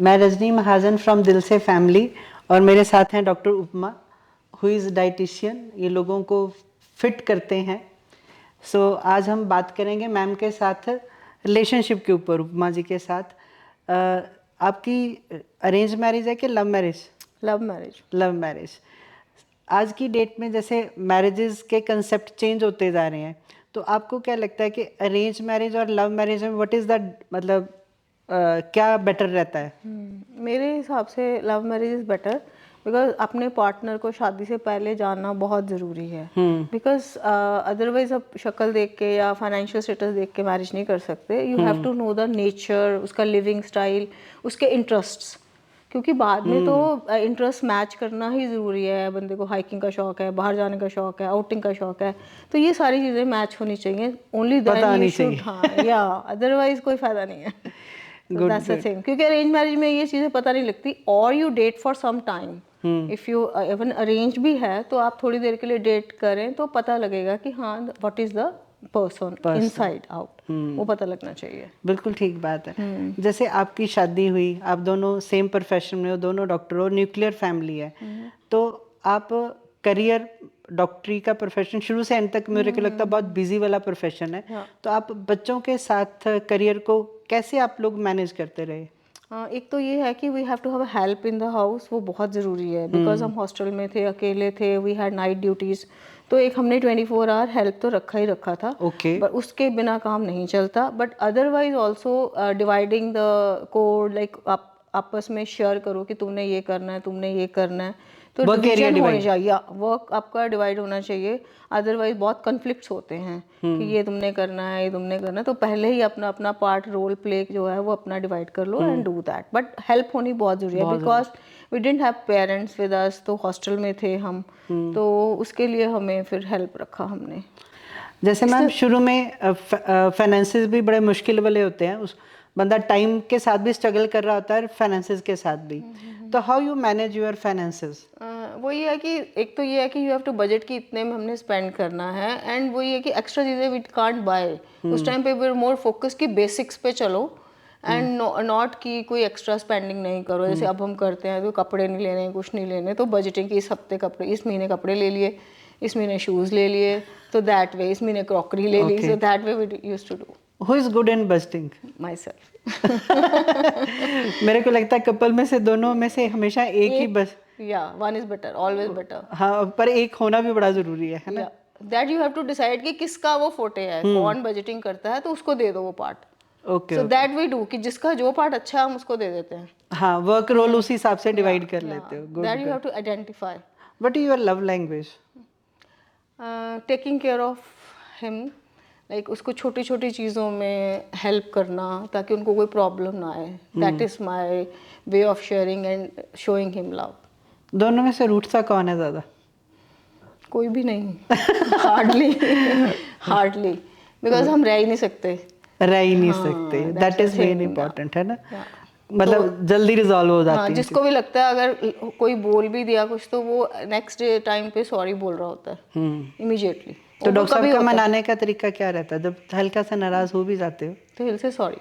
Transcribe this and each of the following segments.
मैं रजनी महाजन फ्रॉम दिल से फैमिली और मेरे साथ हैं doctor upma who is dietitian, ये लोगों को फिट करते हैं। आज हम बात करेंगे मैम के साथ रिलेशनशिप के ऊपर, उपमा जी के साथ। आपकी अरेंज मैरिज है कि love marriage? Love marriage. Love marriage. आज की डेट में जैसे मैरिजेस के कंसेप्ट चेंज होते जा रहे हैं, तो आपको क्या लगता है कि अरेंज मैरिज और लव मैरिज में व्हाट इज़ द मतलब क्या बेटर रहता है? मेरे हिसाब से love marriage is better because अपने पार्टनर को शादी से पहले जानना बहुत ज़रूरी है। बिकॉज अदरवाइज आप शक्ल देख के या फाइनेंशियल स्टेटस देख के मैरिज नहीं कर सकते। You have to know the nature, उसका लिविंग स्टाइल, उसके इंटरेस्ट्स, क्योंकि बाद में तो इंटरेस्ट मैच करना ही ज़रूरी है। बंदे को हाइकिंग का शौक है, बाहर जाने का शौक है, आउटिंग का शौक है, तो ये सारी चीज़ें मैच होनी चाहिए। ओनली देन यू शुड, हाँ, या अदरवाइज कोई फ़ायदा नहीं है। So that's the thing. क्योंकि अरेंज मैरिज में ये चीज़ें पता नहीं लगती, और you date for some time. If you even arrange भी है तो आप थोड़ी देर के लिए डेट करें तो पता लगेगा कि हाँ what is the person inside out, वो पता लगना चाहिए। बिल्कुल ठीक बात है। जैसे आपकी शादी हुई, आप दोनों सेम प्रोफेशन में हो, दोनों डॉक्टर हो, न्यूक्लियर फैमिली है, तो आप करियर, डॉक्टरी का प्रोफेशन शुरू से एंड तक मेरे को लगता है बहुत बिजी वाला प्रोफेशन है। तो आप बच्चों के साथ करियर को कैसे आप लोग मैनेज करते रहे? एक तो ये है कि we have to have help in the house, वो बहुत ज़रूरी है। बिकॉज हम हॉस्टल में थे, अकेले थे, वी हैड नाइट ड्यूटीज़, तो एक हमने 24 आवर हेल्प तो रखा ही रखा था। बट उसके बिना काम नहीं चलता। But otherwise also dividing the code, like आप आपस में शेयर करो कि तुमने ये करना है, तुमने ये करना है, तो डिवीजन होनी चाहिए, वर्क आपका डिवाइड होना चाहिए। अदरवाइज बहुत कन्फ्लिक्ट्स होते हैं कि ये तुमने करना है, ये तुमने करना है, तो पहले ही अपना अपना पार्ट, रोल प्ले जो है वो अपना डिवाइड कर लो and do that. But help होनी बहुत ज़रूरी है because we didn't have parents with us, तो हॉस्टल में थे हम, तो उसके लिए हमें फिर हेल्प रखा हमने। जैसे मैम शुरू में फाइनेंसेस भी बड़े मुश्किल वाले होते हैं, उस बंदा टाइम के साथ भी स्ट्रगल कर रहा होता है, फाइनेंसेस के साथ भी, तो how you manage your finances? वो ये है कि एक तो ये है कि यू हैव टू बजट कि इतने में हमने स्पेंड करना है, एंड वो ये है कि एक्स्ट्रा चीज़ें वी कांट बाय। उस टाइम पे वी आर मोर फोकस कि बेसिक्स पे चलो एंड नॉट कि कोई एक्स्ट्रा स्पेंडिंग नहीं करो। जैसे अब हम करते हैं तो कपड़े नहीं लेने, कुछ नहीं लेने, तो बजटिंग की इस हफ्ते कपड़े, इस महीने कपड़े ले लिए, इस महीने शूज़ ले लिए, तो दैट वे, इस महीने क्रॉकरी ले ली, so that way we used to do. Who is good in budgeting? Myself. मेरे को लगता है कपल में से दोनों में से हमेशा एक ही बस, या one is better, always better. हाँ, पर एक होना भी बड़ा जरूरी है ना? That you have to decide कि किसका वो फोटे है, कौन बजटिंग करता है, तो उसको दे दो वो part. So that we do कि जिसका जो पार्ट अच्छा है हम उसको दे देते हैं। हाँ, वर्क रोल उसी हिसाब से डिवाइड कर लेते हो। Good. That you have to identify. What is your love language? Taking care of him, like उसको छोटी छोटी चीज़ों में हेल्प करना ताकि उनको कोई प्रॉब्लम ना आए। That is my way of sharing and showing him love. दोनों में से रूठता कौन है ज़्यादा? कोई भी नहीं। हार्डली हार्डली, बिकॉज हम रह ही नहीं सकते। रह ही नहीं सकते, दैट इज वेरी इंपॉर्टेंट है ना? मतलब तो, जल्दी रिजॉल्व हो जाती है। जिसको भी लगता है अगर कोई बोल भी दिया कुछ तो वो नेक्स्ट टाइम पे सॉरी बोल रहा होता है इमीडिएटली। तो डॉक्टर साहब का मनाने का तरीका क्या रहता है जब हल्का सा नाराज हो भी जाते हो? तो हिल से sorry.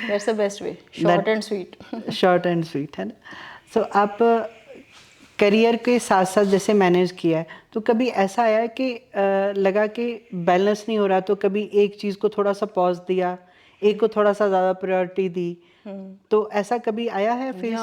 That's the best way, short and sweet. Short and sweet है ना? सो आप करियर के साथ साथ जैसे मैनेज किया है, तो कभी ऐसा आया कि लगा कि बैलेंस नहीं हो रहा, तो कभी एक चीज़ को थोड़ा सा पॉज दिया, एक को थोड़ा सा ज़्यादा प्रायोरिटी दी, तो ऐसा कभी आया है फिर?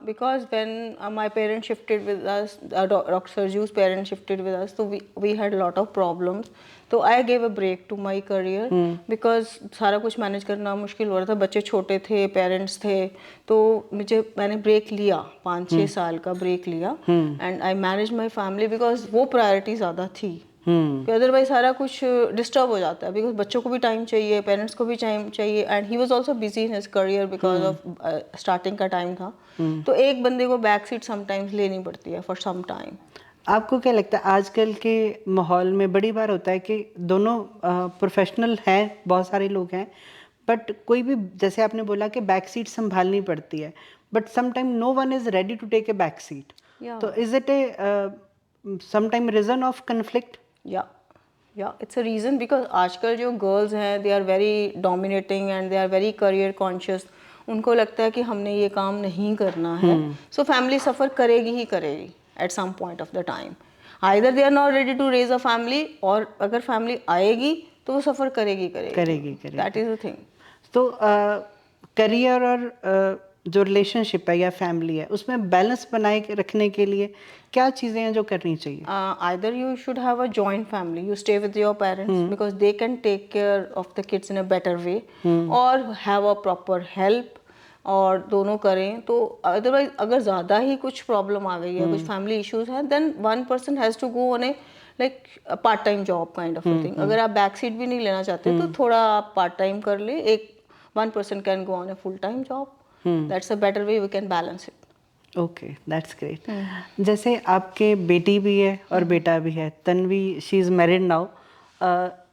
Because when my parents shifted with us, doctor Sarju's parents shifted with us, तो we had lot of problems, तो I gave a break to my career because सारा कुछ मैनेज करना मुश्किल हो रहा था। बच्चे छोटे थे, पेरेंट्स थे, तो मैंने ब्रेक लिया, 5-6 साल का ब्रेक लिया, and I manage my family because वो प्रायोरिटी ज़्यादा थी। अदरवाइज सारा कुछ डिस्टर्ब हो जाता है बिकॉज बच्चों को भी टाइम चाहिए, पेरेंट्स को भी टाइम चाहिए, and he was also busy in his career because of starting का टाइम था। तो एक बंदे को बैक सीट समटाइम्स लेनी पड़ती है फॉर सम टाइम। आपको क्या लगता है आजकल के माहौल में बड़ी बार होता है कि दोनों प्रोफेशनल हैं, बहुत सारे लोग हैं, बट कोई भी, जैसे आपने बोला कि बैक सीट संभालनी पड़ती है, but sometime no one is ready to take a back seat, तो is it a sometime reason of conflict? या इट्स अ रीज़न बिकॉज आजकल जो गर्ल्स हैं they are very dominating and they are very career conscious. उनको लगता है कि हमने ये काम नहीं करना है, सो फैमिली सफ़र करेगी ही करेगी at some point of the time. Either they are not ready to raise a family, और अगर फैमिली आएगी तो वो सफ़र करेगी करेगी। That is the thing. तो करियर और जो रिलेशनशिप है या फैमिली है, उसमें बैलेंस बनाए के रखने के लिए क्या चीज़ें हैं जो करनी चाहिए? Either you should have a joint family, you stay with your parents because they can take care of the kids in a better way, or have a proper help, और दोनों करें तो। अदरवाइज अगर ज़्यादा ही कुछ प्रॉब्लम आ गई है, कुछ फैमिली इश्यूज हैं, then one person has to go on a like part time job kind of thing. अगर आप बैक सीट भी नहीं लेना चाहते तो थोड़ा आप पार्ट टाइम कर ले, एक one person can go on a full time job. That's a better way we can balance it. Okay, that's great. जैसे आपके बेटी भी है और बेटा भी है, Tanvi, she is married now.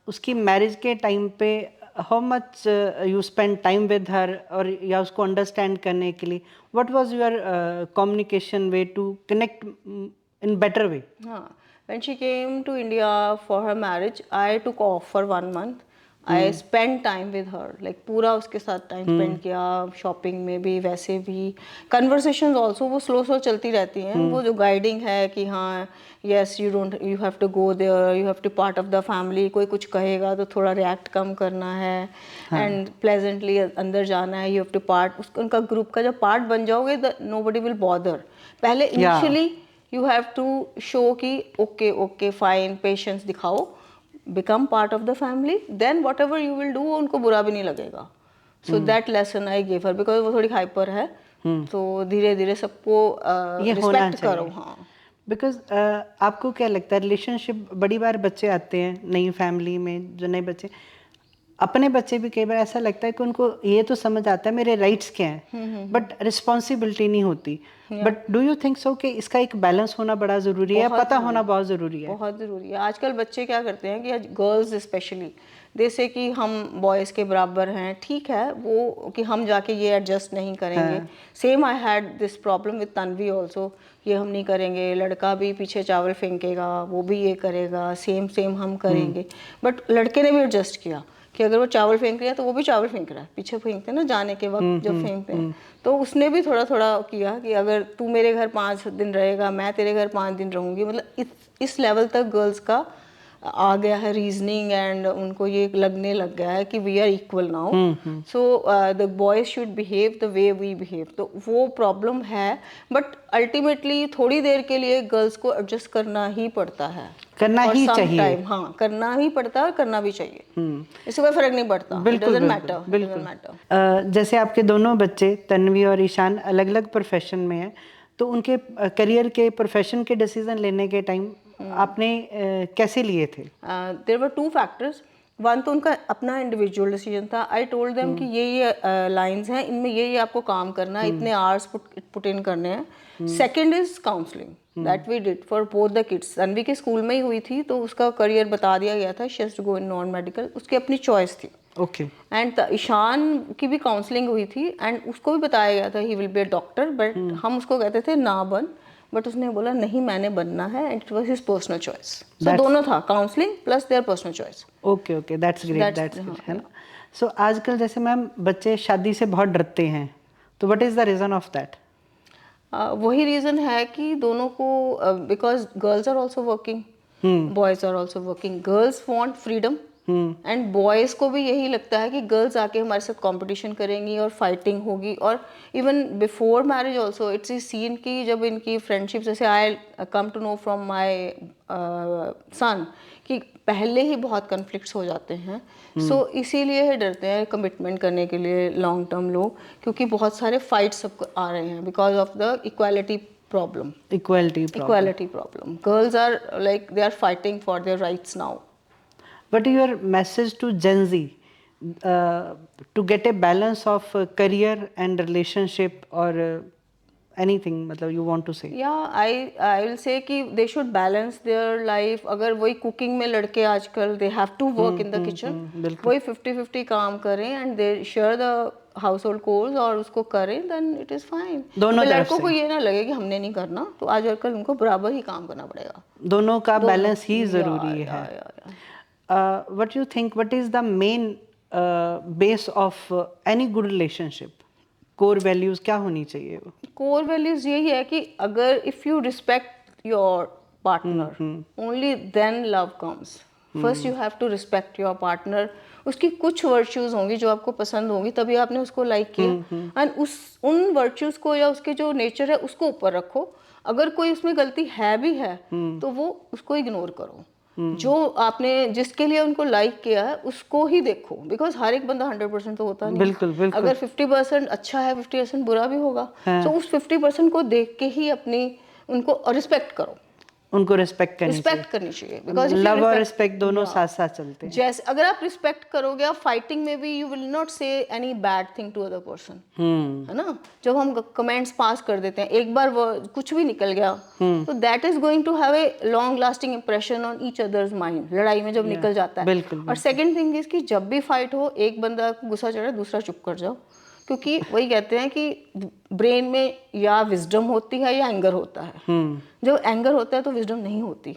उसकी मैरिज के टाइम पे how much you spend time with her, और या उसको अंडरस्टैंड करने के लिए what was your communication way to connect in better way? हाँ, when she came to India for her marriage, I took off for 1 month. I spent time with her, like पूरा उसके साथ टाइम स्पेंड किया, shopping में भी, वैसे भी। Conversations also वो स्लो स्लो चलती रहती हैं। वो जो गाइडिंग है कि हाँ yes you have to go there, you have to part of the family, कोई कुछ कहेगा तो थोड़ा रिएक्ट कम करना है, एंड प्लेजेंटली अंदर जाना है, यू हैव टू पार्ट, उनका ग्रुप का जब पार्ट बन जाओगे नोबडी विल बॉदर। पहले initially you have to show कि ओके ओके फाइन, पेशेंस दिखाओ, become part of the family, then whatever you will do उनको बुरा भी नहीं लगेगा। So that lesson I give her, because वो थोड़ी हाइपर है, तो धीरे धीरे सबको रिस्पेक्ट करो। हाँ, बिकॉज आपको क्या लगता है, रिलेशनशिप बड़ी बार बच्चे आते हैं नई फैमिली में, जो नए बच्चे, अपने बच्चे भी कई बार ऐसा लगता है कि उनको ये तो समझ आता है मेरे राइट्स क्या हैं, बट रिस्पॉन्सिबिलिटी नहीं होती। But do you think so कि इसका एक बैलेंस होना बड़ा ज़रूरी है, पता होना बहुत ज़रूरी है? बहुत ज़रूरी है। आजकल बच्चे क्या करते हैं कि गर्ल्स स्पेशली जैसे कि हम बॉयज़ के बराबर हैं, ठीक है, वो कि हम जाके ये एडजस्ट नहीं करेंगे। Same I had this problem with Tanvi also, ये हम नहीं करेंगे, लड़का भी पीछे चावल फेंकेगा, वो भी ये करेगा, सेम सेम हम करेंगे। बट लड़के ने भी एडजस्ट किया कि अगर वो चावल फेंक रहा है तो वो भी चावल फेंक रहा है, पीछे फेंकते हैं ना जाने के वक्त जब फेंकते हैं, तो उसने भी थोड़ा थोड़ा किया कि अगर तू मेरे घर 5 दिन रहेगा, मैं तेरे घर 5 दिन रहूँगी। मतलब इस लेवल तक गर्ल्स का आ गया है रीजनिंग, एंड उनको ये लगने लग गया है कि we are equal now, so the boys should behave the way we behave. तो वो प्रॉब्लम है, बट अल्टीमेटली थोड़ी देर के लिए गर्ल्स को एडजस्ट करना ही पड़ता है, करना ही चाहिए। हाँ, करना ही पड़ता है और करना भी चाहिए, इससे कोई फर्क नहीं पड़ता। बिल्कुल बिल्कुल। जैसे आपके दोनों बच्चे तन्वी और ईशान अलग अलग प्रोफेशन में हैं, तो उनके करियर के, प्रोफेशन के डिसीजन लेने के टाइम आपने कैसे लिए थे? There were 2 factors. वन तो उनका अपना इंडिविजुअल डिसीजन था। आई टोल्ड देम कि ये लाइंस हैं, इनमें ये आपको काम करना है, इतने आवर्स पुट इन करने हैं। Second is counselling that we did for both the kids. Tanvi के स्कूल में ही हुई थी, तो उसका करियर बता दिया गया था, she has to go in non medical, उसकी अपनी चॉइस थी। ओके। एंड ईशान की भी काउंसलिंग हुई थी, एंड उसको भी बताया गया था he will be a doctor, but हम उसको कहते थे ना बन, बट उसने बोला नहीं मैंने बनना है, and it was his personal choice. So दोनों था, counselling plus their personal choice. Okay okay, that's great, that's good, है ना। सो आजकल जैसे मैम बच्चे शादी से बहुत डरते हैं, तो what is the reason of that? वही रीजन है कि दोनों को, because girls are also working, boys are also working, girls want freedom, and boys को भी यही लगता है कि गर्ल्स आके हमारे साथ कंपटीशन करेंगी और फाइटिंग होगी। और even before marriage also it's is seen कि जब इनकी फ्रेंडशिप, जैसे I come to know from my son कि पहले ही बहुत कन्फ्लिक्ट्स हो जाते हैं। सो इसीलिए ही डरते हैं कमिटमेंट करने के लिए लॉन्ग टर्म लोग, क्योंकि बहुत सारे फाइट्स सब आ रहे हैं because of the equality problem. Equality problem, girls are like they are fighting for their rights now. What is your message to Gen Z to get a balance of career and relationship or anything, मतलब you want to say? Yeah, I will say कि they should balance their life. अगर वही cooking में लड़के आजकल they have to work in the kitchen, वही 50-50 काम करें and they share the household chores और उसको करें, then it is fine. दोनों तरफ लड़कों से को ये ना लगे कि हमने नहीं करना, तो आजकल उनको बराबर ही काम करना पड़ेगा। दोनों का बैलेंस ही ज़रूरी है। What do you think? What is the main base of any good relationship? Core values क्या होनी चाहिए वो? कोर वैल्यूज यही है कि अगर if you respect your partner only then love comes. First you have to respect your partner. उसकी कुछ वर्च्यूज होंगी जो आपको पसंद होंगी, तभी आपने उसको लाइक किया, एंड उन वर्च्यूज को या उसके जो नेचर है उसको ऊपर रखो। अगर कोई उसमें गलती है भी है तो वो उसको इग्नोर करो। जो आपने जिसके लिए उनको लाइक किया है उसको ही देखो, बिकॉज हर एक बंदा 100% तो होता नहीं। बिल्कुल बिल्कुल। अगर 50% अच्छा है 50% बुरा भी होगा, तो उस 50% को देख के ही अपनी उनको रिस्पेक्ट करो, उनको रिस्पेक्ट करनी चाहिए। बिकॉज लव और रिस्पेक्ट दोनों साथ साथ चलते हैं। जैसे अगर आप रिस्पेक्ट करोगे, आप फाइटिंग में भी you will not say any bad thing to other person, है ना। जब हम कमेंट्स पास कर देते हैं, एक बार वो कुछ भी निकल गया, तो that is going to have a long lasting impression on each other's mind. लड़ाई में जब निकल जाता है। बिल्कुल। और सेकंड थिंग इज कि जब भी फाइट हो, एक बंदा को गुस्सा चढ़े दूसरा चुप कर जाओ, क्योंकि वही कहते हैं कि ब्रेन में या विजडम होती है या एंगर होता है। जब एंगर होता है तो विजडम नहीं होती,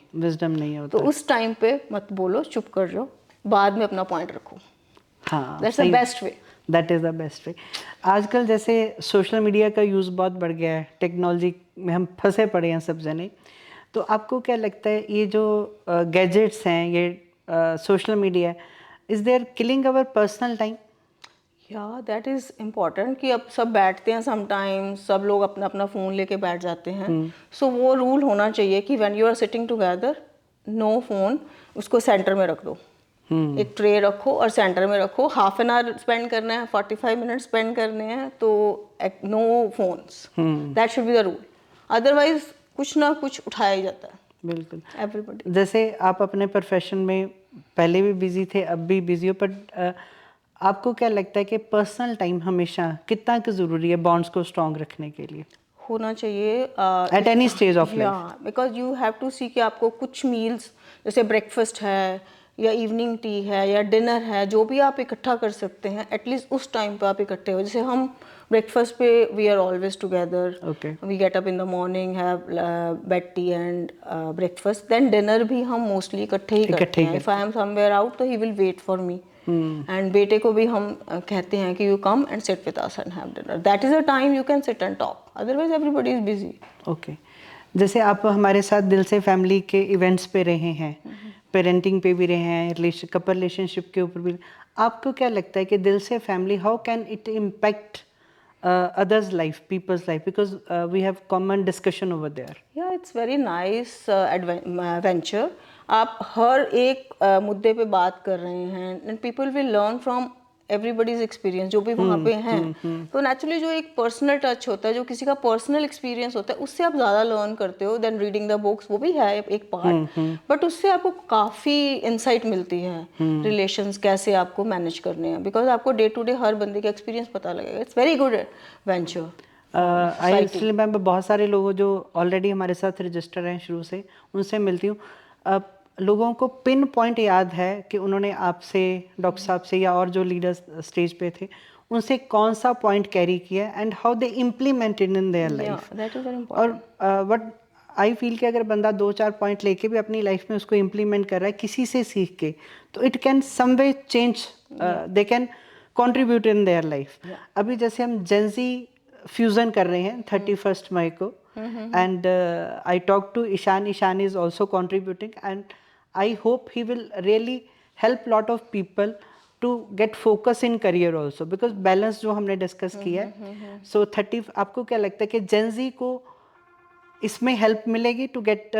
तो उस टाइम पे मत बोलो, चुप कर जाओ, बाद में अपना पॉइंट रखो। हाँ, that's the best way. That is the best way. आजकल जैसे सोशल मीडिया का यूज़ बहुत बढ़ गया है, टेक्नोलॉजी में हम फंसे पड़े हैं सब जने, तो आपको क्या लगता है ये जो गैजेट्स हैं, ये social media, is there killing our personal time? या दैट इज़ इम्पॉर्टेंट कि अब सब बैठते हैं, समटाइम्स सब लोग अपना अपना फ़ोन लेके बैठ जाते हैं। सो वो रूल होना चाहिए कि when you are sitting together, no phone, उसको सेंटर में रख दो। एक ट्रे रखो और सेंटर में रखो। हाफ एन आवर स्पेंड करना है, 45 मिनट स्पेंड करने हैं, तो no phones, that should be the rule. Otherwise कुछ ना कुछ उठाया ही जाता है। बिल्कुल। एवरीबॉडी। जैसे आप अपने प्रोफेशन में पहले भी बिजी थे, अब भी बिजी हो, बट आपको क्या लगता है कि पर्सनल टाइम हमेशा कितना की ज़रूरी है बॉन्ड्स को स्ट्रॉन्ग रखने के लिए? होना चाहिए at any stage of life. Because you have to see कि आपको कुछ मील्स, जैसे ब्रेकफास्ट है या इवनिंग टी है या डिनर है, जो भी आप इकट्ठा कर सकते हैं, एटलीस्ट उस टाइम पे आप इकट्ठे हो। जैसे हम ब्रेकफास्ट पे we are always together, we get up in the morning, have bed tea and breakfast, then dinner भी हम मोस्टली इकट्ठे ही करते हैं। If I am somewhere out तो he will wait for me, and बेटे को भी हम कहते हैं कि you come and sit with us and have dinner. That is a time you can sit and talk, otherwise everybody is busy. Okay. जैसे आप हमारे साथ दिल से फैमिली के इवेंट्स पे रहे हैं, पेरेंटिंग पे भी रहे हैं, कपल रिलेशनशिप के ऊपर भी, आपको क्या लगता है कि दिल से family, how can it impact others life, people's life, because we have common discussion over there? Yeah, it's very nice venture. आप हर एक मुद्दे पे बात कर रहे हैं, and people will learn from everybody's experience, जो भी वहाँ पे हैं। तो नेचुरली जो एक पर्सनल टच होता है, जो किसी का पर्सनल एक्सपीरियंस होता है, उससे आप ज़्यादा लर्न करते हो देन रीडिंग द बुक्स। वो भी है एक पार्ट, बट उससे आपको काफ़ी इंसाइट मिलती है, रिलेशंस कैसे आपको मैनेज करने हैं, बिकॉज आपको डे टू डे हर बंदे का एक्सपीरियंस पता लगेगा। It's very good venture. I इसलिए मैं बहुत सारे लोगों जो ऑलरेडी हमारे साथ रजिस्टर हैं शुरू से, उनसे मिलती हूँ। लोगों को पिन पॉइंट याद है कि उन्होंने आपसे, डॉक्टर साहब से या और जो लीडर्स स्टेज पे थे, उनसे कौन सा पॉइंट कैरी किया and how they implemented in their life. और व्हाट आई फील कि अगर बंदा 2-4 पॉइंट लेके भी अपनी लाइफ में उसको इम्प्लीमेंट कर रहा है किसी से सीख के, तो it can some way change, they can contribute in their life. अभी जैसे हम जेंजी फ्यूजन कर रहे हैं 31 मई को, and I talk to Ishan is also contributing, and I hope he will really help lot of people to get focus in career also, because balance जो हमने डिस्कस किया है। सो 30, आपको क्या लगता है कि जेंजी को इसमें हेल्प मिलेगी to get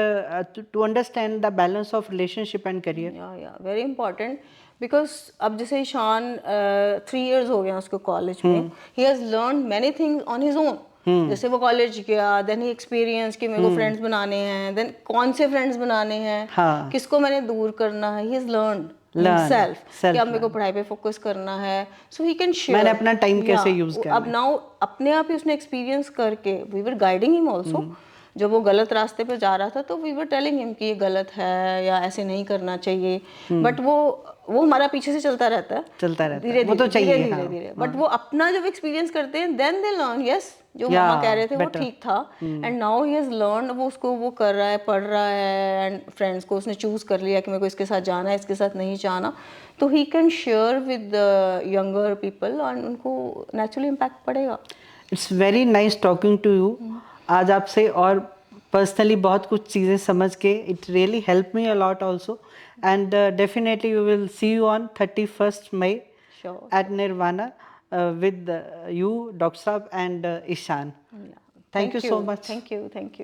to understand the balance of relationship and career? या वेरी इंपॉर्टेंट, बिकॉज अब जैसे ईशान 3 years हो गए हैं उसको कॉलेज में, he has learn many things on his own. जैसे वो कॉलेज गया, देन ही एक्सपीरियंस कि मेरे को फ्रेंड्स बनाने हैं, देन कौन से फ्रेंड्स बनाने हैं, किसको मैंने दूर करना है, ही हैज लर्नड himself कि अब मेरे को पढ़ाई पे फोकस करना है, सो ही कैन शेयर मैंने अपना टाइम कैसे यूज करना है। अब नाउ अपने आप ही उसने एक्सपीरियंस करके, we were guiding him also. जब वो गलत रास्ते पे जा रहा था तो वी वर टेलिंग हिम कि ये गलत है या ऐसे नहीं करना चाहिए, बट वो हमारा पीछे से चलता रहता है, धीरे धीरे। बट वो अपना जब एक्सपीरियंस करते हैं, देन दे लर्न, यस जो मामा कह रहे थे वो ठीक था, and now he has learn. वो उसको वो कर रहा है, पढ़ रहा है, एंड फ्रेंड्स को उसने चूज कर लिया कि मेरे को इसके साथ जाना है, इसके साथ नहीं जाना, तो he can share with younger people, and उनको नेचुरली इम्पैक्ट पड़ेगा। It's very nice talking to you. आज आपसे और पर्सनली बहुत कुछ चीज़ें समझ के it really help me a lot also, and definitely we will see you on 31st May Sure. at Nirvana with you, Dr. Saab, and Ishan. Yeah. Thank you so much. Thank you. Thank you.